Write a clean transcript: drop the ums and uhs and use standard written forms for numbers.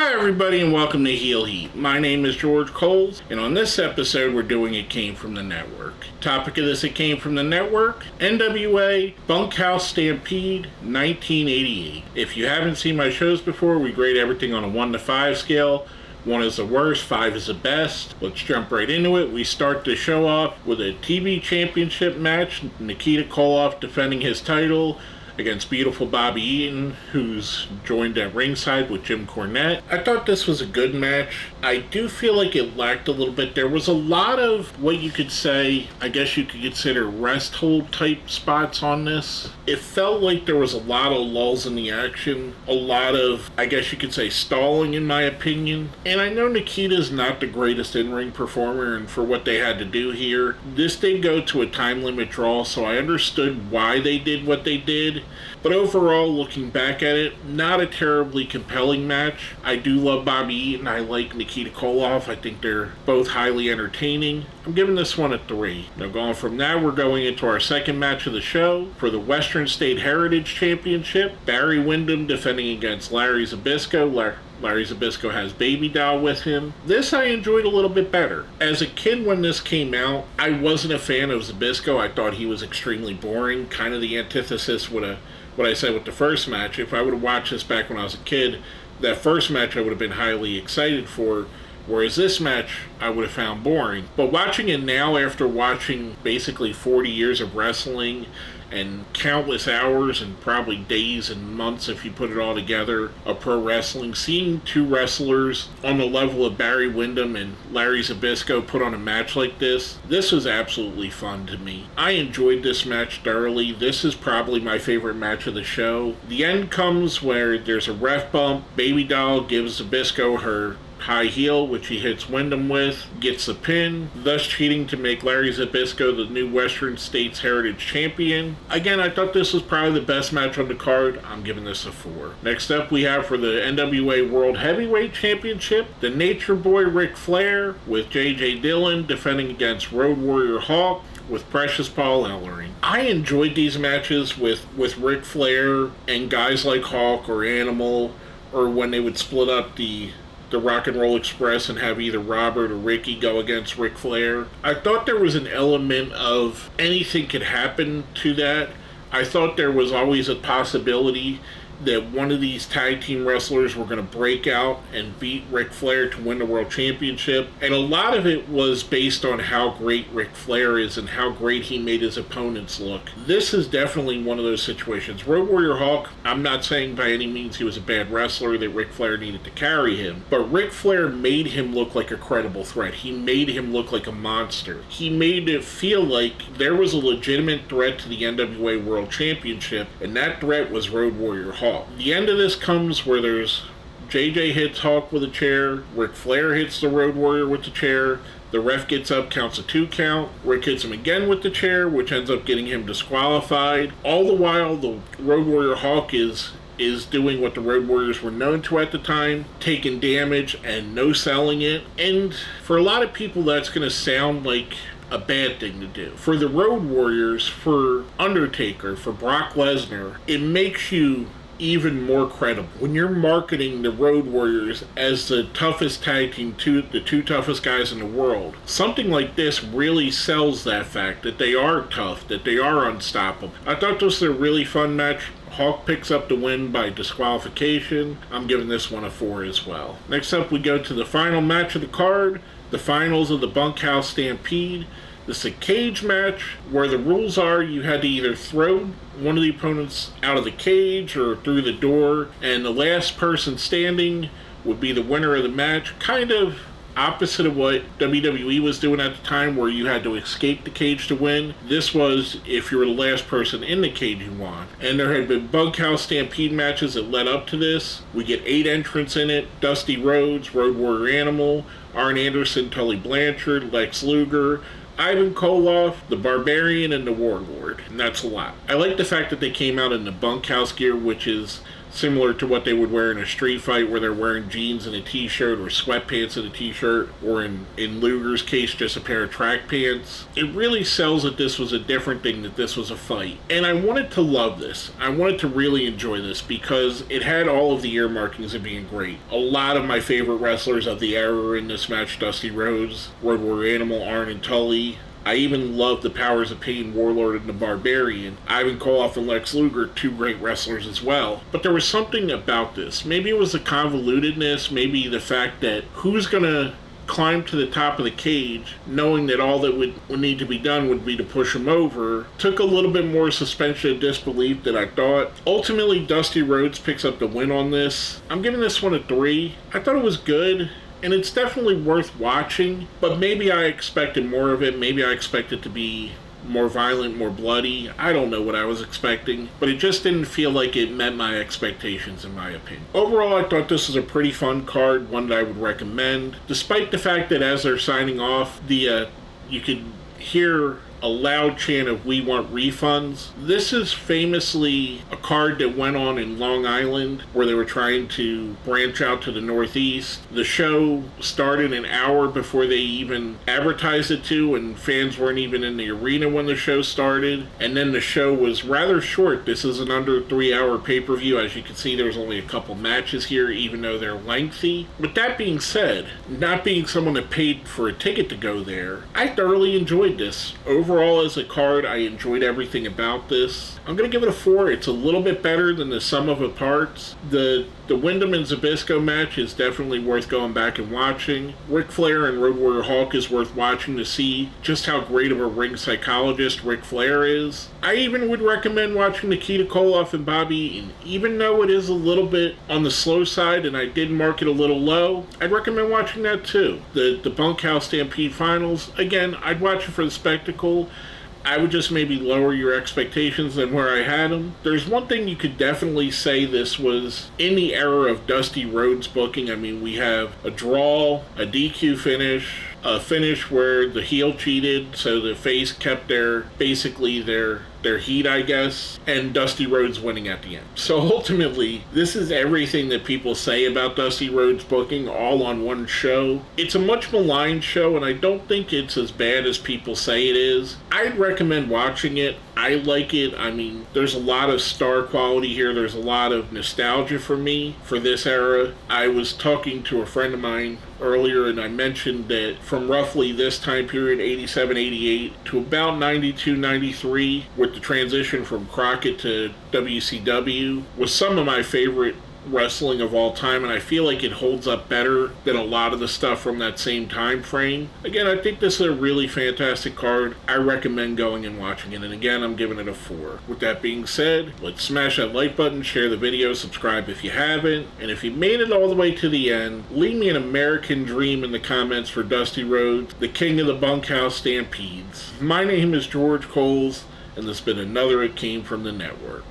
Hi everybody and welcome to Heel Heat. My name is George Coles, and on this episode we're doing It Came From The Network. Topic of this It Came From The Network, NWA Bunkhouse Stampede 1988. If you haven't seen my shows before, we grade everything on a 1 to 5 scale. 1 is the worst, 5 is the best. Let's jump right into it. We start the show off with a TV championship match. Nikita Koloff defending his title against beautiful Bobby Eaton, who's joined at ringside with Jim Cornette. I thought this was a good match. I do feel like it lacked a little bit. There was a lot of what you could say, I guess you could consider rest hold type spots on this. It felt like there was a lot of lulls in the action, a lot of, I guess you could say, stalling in my opinion. And I know Nikita's not the greatest in-ring performer, and for what they had to do here, this did go to a time limit draw, so I understood why they did what they did. But overall, looking back at it, not a terribly compelling match. I do love Bobby Eaton. I like Nikita Koloff. I think they're both highly entertaining. I'm giving this one a 3. Now going from that, we're going into our second match of the show for the Western State Heritage Championship. Barry Windham defending against Larry Zabisco. Larry Zabisco has Baby Doll with him. This I enjoyed a little bit better. As a kid when this came out, I wasn't a fan of Zabisco. I thought he was extremely boring, kind of the antithesis with what I said with the first match. If I would have watched this back when I was a kid, that first match I would have been highly excited for, whereas this match I would have found boring. But watching it now, after watching basically 40 years of wrestling and countless hours and probably days and months if you put it all together of pro wrestling, seeing two wrestlers on the level of Barry Windham and Larry Zabisco put on a match like this was absolutely fun to me. I enjoyed this match thoroughly. This is probably my favorite match of the show. The end comes where there's a ref bump. Baby Doll gives Zabisco her high heel, which he hits Windham with, gets the pin, thus cheating to make Larry Zabisco the new Western States Heritage Champion. Again, I thought this was probably the best match on the card. I'm giving this a 4. Next up, we have for the NWA World Heavyweight Championship, the Nature Boy Ric Flair with J.J. Dillon defending against Road Warrior Hawk with Precious Paul Ellering. I enjoyed these matches with Ric Flair and guys like Hawk or Animal, or when they would split up the Rock and Roll Express and have either Robert or Ricky go against Ric Flair. I thought there was an element of anything could happen to that. I thought there was always a possibility that one of these tag team wrestlers were going to break out and beat Ric Flair to win the World Championship. And a lot of it was based on how great Ric Flair is and how great he made his opponents look. This is definitely one of those situations. Road Warrior Hawk, I'm not saying by any means he was a bad wrestler that Ric Flair needed to carry him, but Ric Flair made him look like a credible threat. He made him look like a monster. He made it feel like there was a legitimate threat to the NWA World Championship, and that threat was Road Warrior Hawk. The end of this comes where there's JJ hits Hawk with a chair, Ric Flair hits the Road Warrior with the chair, the ref gets up, counts a 2 count, Rick hits him again with the chair, which ends up getting him disqualified. All the while, the Road Warrior Hawk is doing what the Road Warriors were known to at the time, taking damage and no-selling it. And for a lot of people, that's going to sound like a bad thing to do. For the Road Warriors, for Undertaker, for Brock Lesnar, it makes you even more credible. When you're marketing the Road Warriors as the toughest tag team, the two toughest guys in the world, something like this really sells that fact that they are tough, that they are unstoppable. I thought this was a really fun match. Hawk picks up the win by disqualification. I'm giving this one a 4 as well. Next up, we go to the final match of the card, the finals of the Bunkhouse Stampede. This is a cage match where the rules are you had to either throw one of the opponents out of the cage or through the door, and the last person standing would be the winner of the match. Kind of opposite of what WWE was doing at the time, where you had to escape the cage to win. This was, if you were the last person in the cage, you won. And there had been Bunkhouse Stampede matches that led up to this. We get 8 entrants in it: Dusty Rhodes, Road Warrior Animal, Arn Anderson, Tully Blanchard, Lex Luger, Ivan Koloff, the Barbarian, and the Warlord. And that's a lot. I like the fact that they came out in the bunkhouse gear, which is similar to what they would wear in a street fight, where they're wearing jeans and a t-shirt, or sweatpants and a t-shirt, or in Luger's case, just a pair of track pants. It really sells that this was a different thing, that this was a fight. And I wanted to love this. I wanted to really enjoy this because it had all of the earmarkings of being great. A lot of my favorite wrestlers of the era were in this match: Dusty Rhodes, Road Warrior Animal, Arn, and Tully. I even loved the Powers of Pain, Warlord, and the Barbarian. Ivan Koloff and Lex Luger, two great wrestlers as well. But there was something about this. Maybe it was the convolutedness, maybe the fact that who's going to climb to the top of the cage, knowing that all that would need to be done would be to push him over, took a little bit more suspension of disbelief than I thought. Ultimately, Dusty Rhodes picks up the win on this. I'm giving this one a 3. I thought it was good, and it's definitely worth watching, but maybe I expected more of it. Maybe I expected it to be more violent, more bloody. I don't know what I was expecting, but it just didn't feel like it met my expectations, in my opinion. Overall, I thought this was a pretty fun card, one that I would recommend, despite the fact that as they're signing off, you could hear a loud chant of "We want refunds." This is famously a card that went on in Long Island, where they were trying to branch out to the Northeast. The show started an hour before they even advertised it to, and fans weren't even in the arena when the show started. And then the show was rather short. This is an under 3-hour pay-per-view. As you can see, there's only a couple matches here, even though they're lengthy. With that being said, not being someone that paid for a ticket to go there, I thoroughly enjoyed this. Overall, as a card, I enjoyed everything about this. I'm going to give it a 4. It's a little bit better than the sum of the parts. The Windham and Zabisco match is definitely worth going back and watching. Ric Flair and Road Warrior Hawk is worth watching to see just how great of a ring psychologist Ric Flair is. I even would recommend watching Nikita, Koloff, and Bobby Eaton. Even though it is a little bit on the slow side and I did mark it a little low, I'd recommend watching that too. The Bunkhouse Stampede Finals, again, I'd watch it for the spectacle. I would just maybe lower your expectations than where I had them. There's one thing you could definitely say this was in the era of Dusty Rhodes booking. I mean, we have a draw, a DQ finish, a finish where the heel cheated, so the face kept their heat, I guess, and Dusty Rhodes winning at the end. So ultimately, this is everything that people say about Dusty Rhodes booking all on one show. It's a much maligned show, and I don't think it's as bad as people say it is. I'd recommend watching it. I like it. I mean, there's a lot of star quality here. There's a lot of nostalgia for me for this era. I was talking to a friend of mine earlier, and I mentioned that from roughly this time period, 87, 88, to about 92, 93, with the transition from Crockett to WCW, was some of my favorite wrestling of all time, and I feel like it holds up better than a lot of the stuff from that same time frame. Again, I think this is a really fantastic card. I recommend going and watching it, and again, I'm giving it a 4. With that being said, let's smash that like button, share the video, subscribe if you haven't, and if you made it all the way to the end, leave me an American dream in the comments for Dusty Rhodes, the king of the Bunkhouse Stampedes. My name is George Coles, and this has been another It Came From The Network.